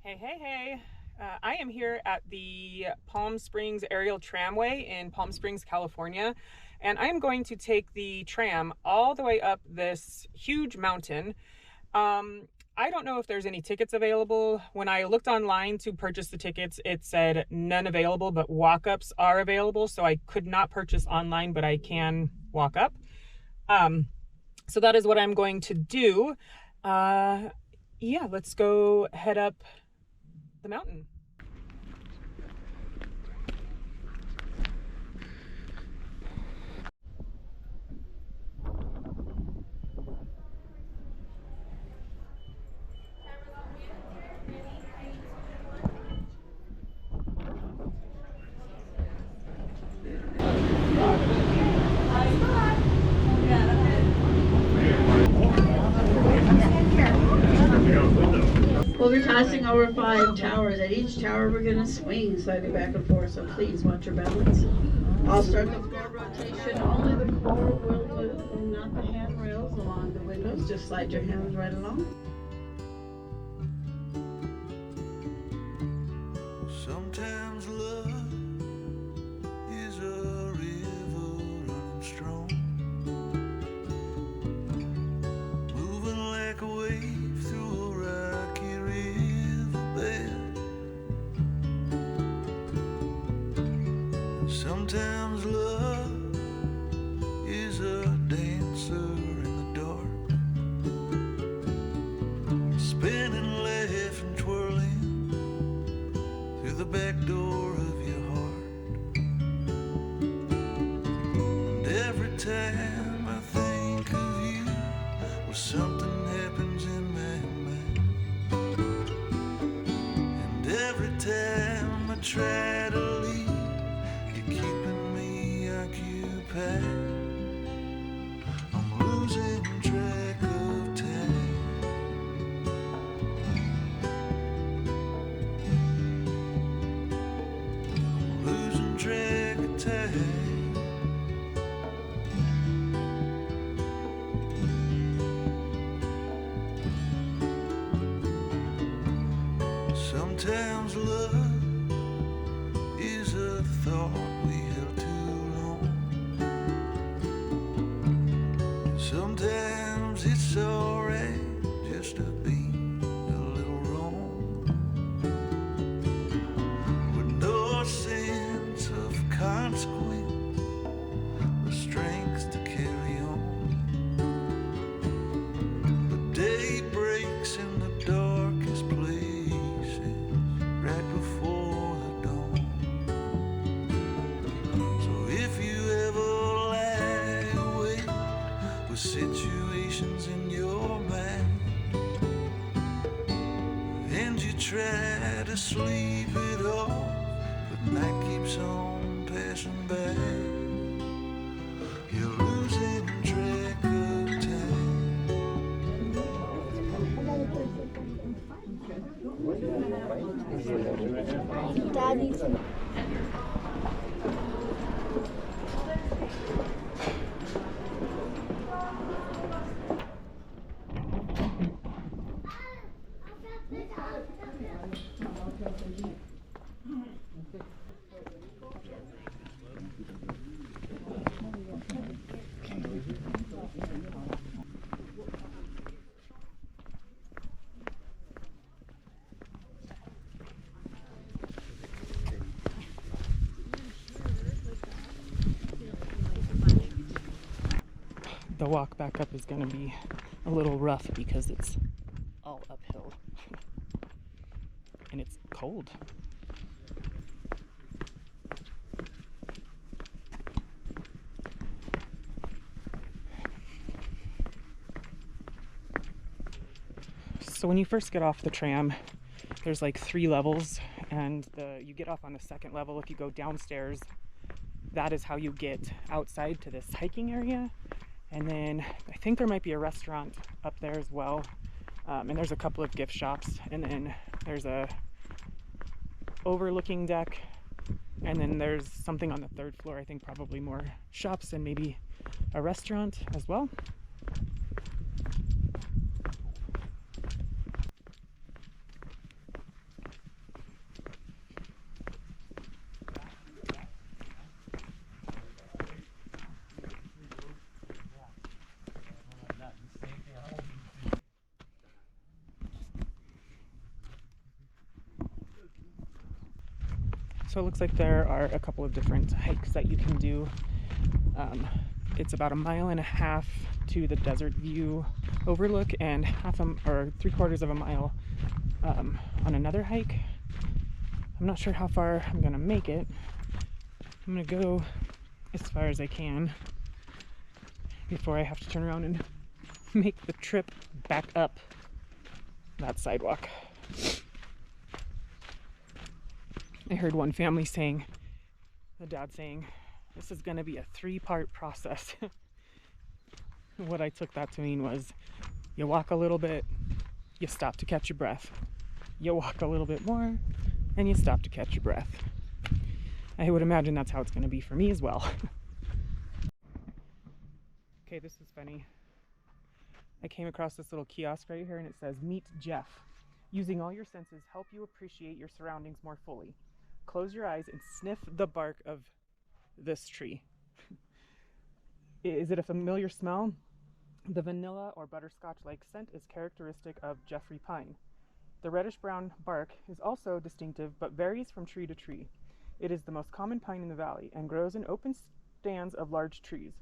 Hey. I am here at the Palm Springs Aerial Tramway in Palm Springs, California, and I am going to take the tram all the way up this huge mountain. I don't know if there's any tickets available. When I looked online to purchase the tickets, it said none available, but walk-ups are available, so I could not purchase online, but I can walk up. So that is what I'm going to do. Yeah, let's go head up the mountain. We'll be passing over 5 towers. At each tower, we're going to swing slightly back and forth, so please watch your balance. I'll start the floor rotation. Only the floor will move, and not the handrails along the windows. Just slide your hands right along. Sometimes love is a river running strong, moving like a wave through a rocky riverbed. Sometimes love is a dancer in the dark, spinning, laughing, twirling through the back door of your heart. And every time I think of you, well, something happens in my mind. And every time I try to leave, you're keeping me occupied. I'm losing track of time. Losing track of time. Sometimes love is a thought we held too long. Sometimes it's alright just to be a little wrong, with no sense of consequence, the strength to carry on. The day breaks in the darkest places right before the dawn. So if you ever lie awake with situations in your mind, and you try to sleep it off, but night keeps on passing by, you're losing track of time. The walk back up is going to be a little rough because it's all uphill and it's cold. So when you first get off the tram, there's like 3 levels, and you get off on the 2nd level. If you go downstairs, that is how you get outside to this hiking area. And then I think there might be a restaurant up there as well. And there's a couple of gift shops. And then there's a overlooking deck. And then there's something on the 3rd floor, I think probably more shops and maybe a restaurant as well. So it looks like there are a couple of different hikes that you can do. It's about 1.5 miles to the Desert View overlook and 3/4 of a mile on another hike. I'm not sure how far I'm gonna make it. I'm gonna go as far as I can before I have to turn around and make the trip back up that sidewalk. I heard one family saying, the dad saying, this is going to be a 3-part process. What I took that to mean was, you walk a little bit, you stop to catch your breath. You walk a little bit more, and you stop to catch your breath. I would imagine that's how it's going to be for me as well. Okay, this is funny. I came across this little kiosk right here and it says, "Meet Jeff. Using all your senses, help you appreciate your surroundings more fully. Close your eyes and sniff the bark of this tree." Is it a familiar smell? The vanilla or butterscotch-like scent is characteristic of Jeffrey pine. The reddish-brown bark is also distinctive but varies from tree to tree. It is the most common pine in the valley and grows in open stands of large trees.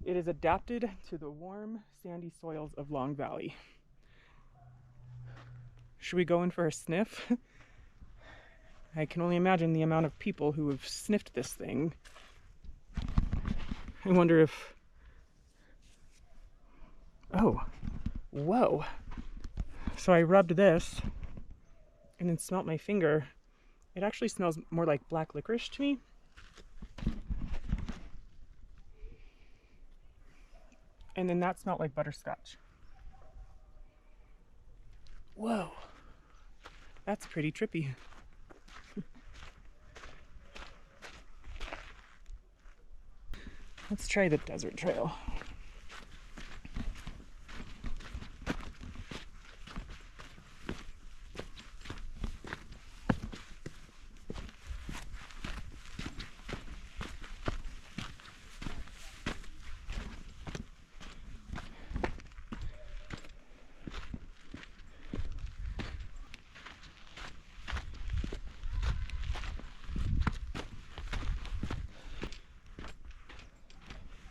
It is adapted to the warm, sandy soils of Long Valley. Should we go in for a sniff? I can only imagine the amount of people who have sniffed this thing. I wonder if... Oh, whoa. So I rubbed this and then smelt my finger. It actually smells more like black licorice to me. And then that smelled like butterscotch. Whoa. That's pretty trippy. Let's try the desert trail.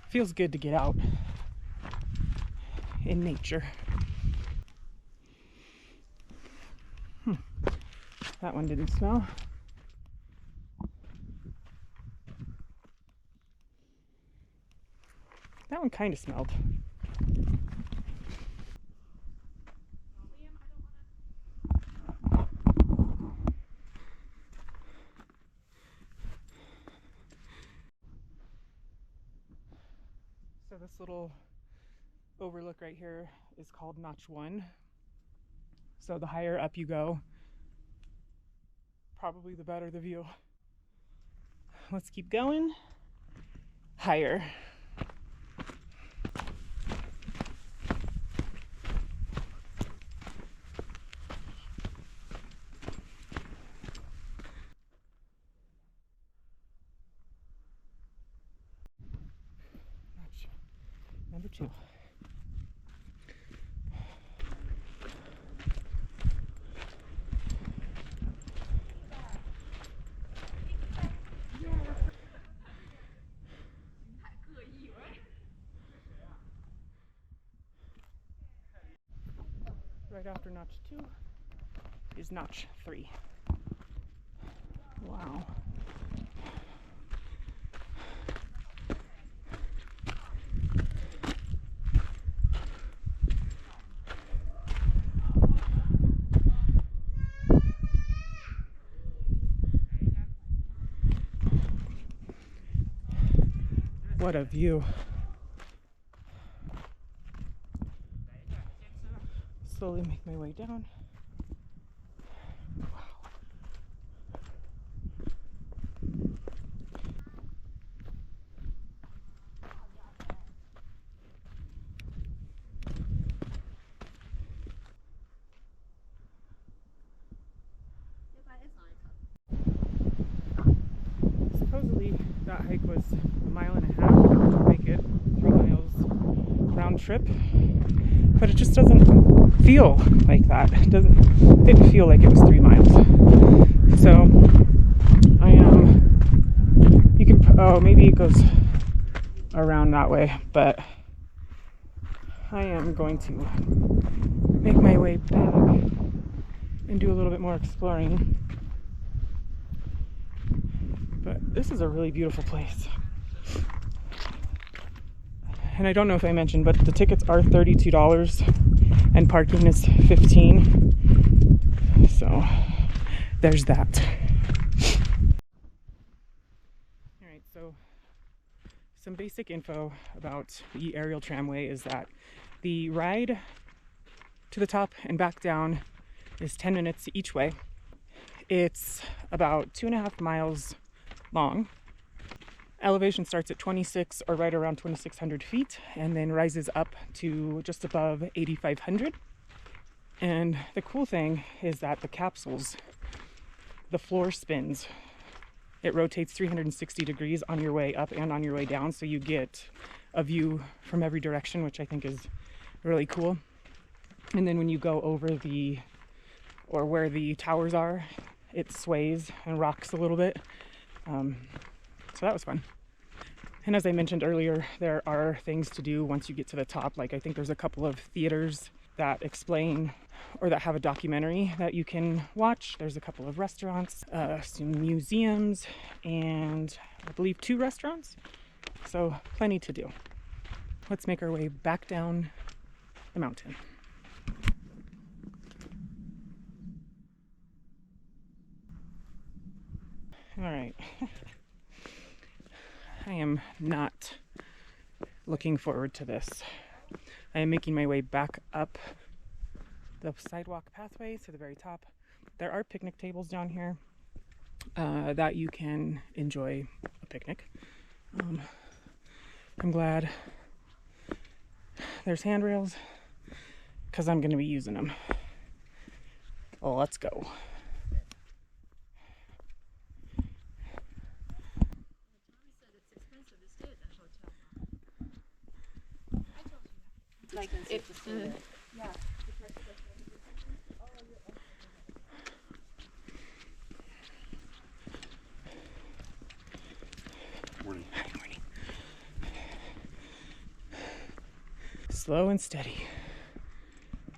Feels good to get out in nature. That one didn't smell. That one kind of smelled. So this little overlook right here is called Notch 1. So the higher up you go, probably the better the view. Let's keep going. Higher. Number 2. Right after Notch 2 is Notch 3. Wow. What a view. Slowly make my way down. Wow. Supposedly that hike was 1.5 miles, which would make it 3 miles round trip, but it just doesn't feel like that. It didn't feel like it was 3 miles. So I am Oh, maybe it goes around that way, but I am going to make my way back and do a little bit more exploring. But this is a really beautiful place. And I don't know if I mentioned, but the tickets are $32 and parking is $15. So there's that. All right, so some basic info about the aerial tramway is that the ride to the top and back down is 10 minutes each way. It's about 2.5 miles long. Elevation starts at 26 or right around 2,600 feet and then rises up to just above 8,500. And the cool thing is that the capsules, the floor spins. It rotates 360 degrees on your way up and on your way down, so you get a view from every direction, which I think is really cool. And then when you go over where the towers are, it sways and rocks a little bit. So that was fun. And as I mentioned earlier, there are things to do once you get to the top. Like I think there's a couple of theaters that explain or that have a documentary that you can watch. There's a couple of restaurants, some museums, and I believe 2 restaurants. So plenty to do. Let's make our way back down the mountain. All right. I am not looking forward to this. I am making my way back up the sidewalk pathway to the very top. There are picnic tables down here that you can enjoy a picnic. I'm glad there's handrails because I'm going to be using them. Well, let's go. Like it's yeah. Morning. Morning. Slow and steady.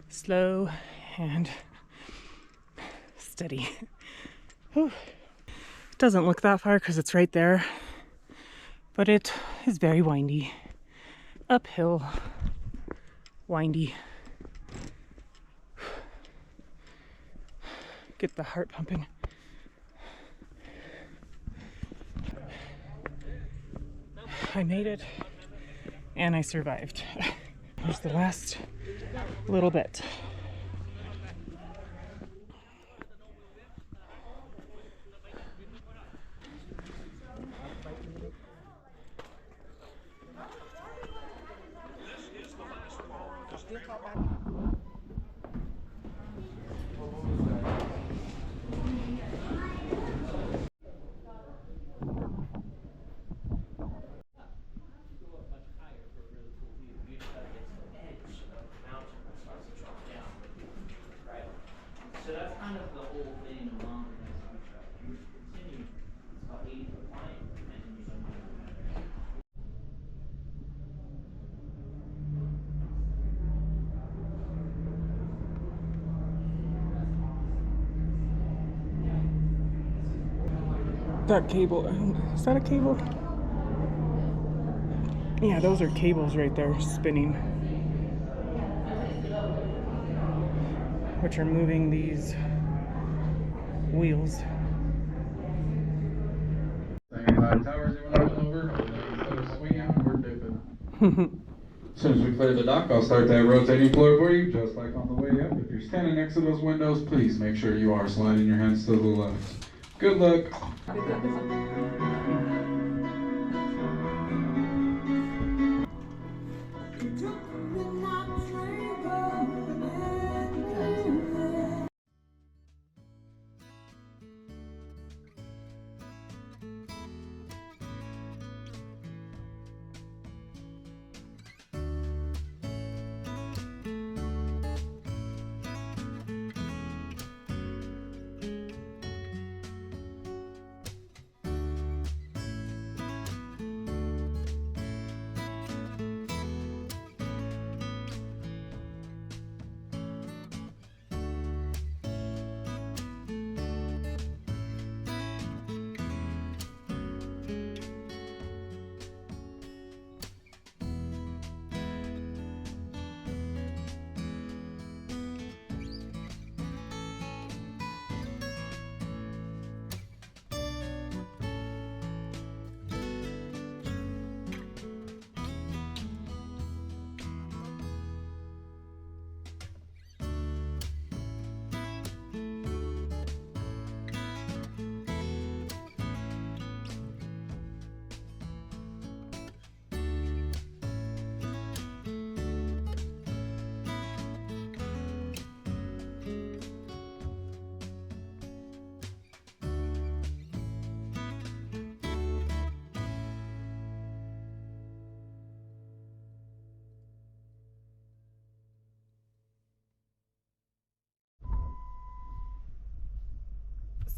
Slow and steady. Whew. It doesn't look that far because it's right there, but it is very windy. Uphill. Windy. Get the heart pumping. I made it and I survived. Here's the last little bit. So that's kind of the whole thing along the next food truck. You continue, it's about 80-foot line, and then you don't have That cable, is that a cable? Yeah, those are cables right there spinning, which are moving these wheels. Towers, you want to come over? Instead of swinging, we're dipping. As soon as we clear the dock, I'll start that rotating floor for you, just like on the way up. If you're standing next to those windows, please make sure you are sliding your hands to the left. Good luck.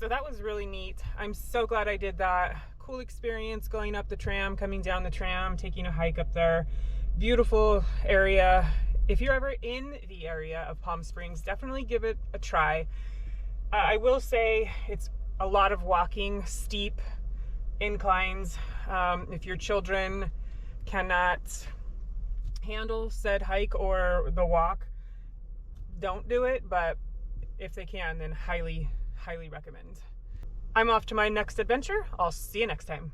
So that was really neat. I'm so glad I did that. Cool experience going up the tram, coming down the tram, taking a hike up there. Beautiful area. If you're ever in the area of Palm Springs, definitely give it a try. I will say it's a lot of walking, steep inclines. If your children cannot handle said hike or the walk, don't do it, but if they can, then highly recommend. I'm off to my next adventure. I'll see you next time.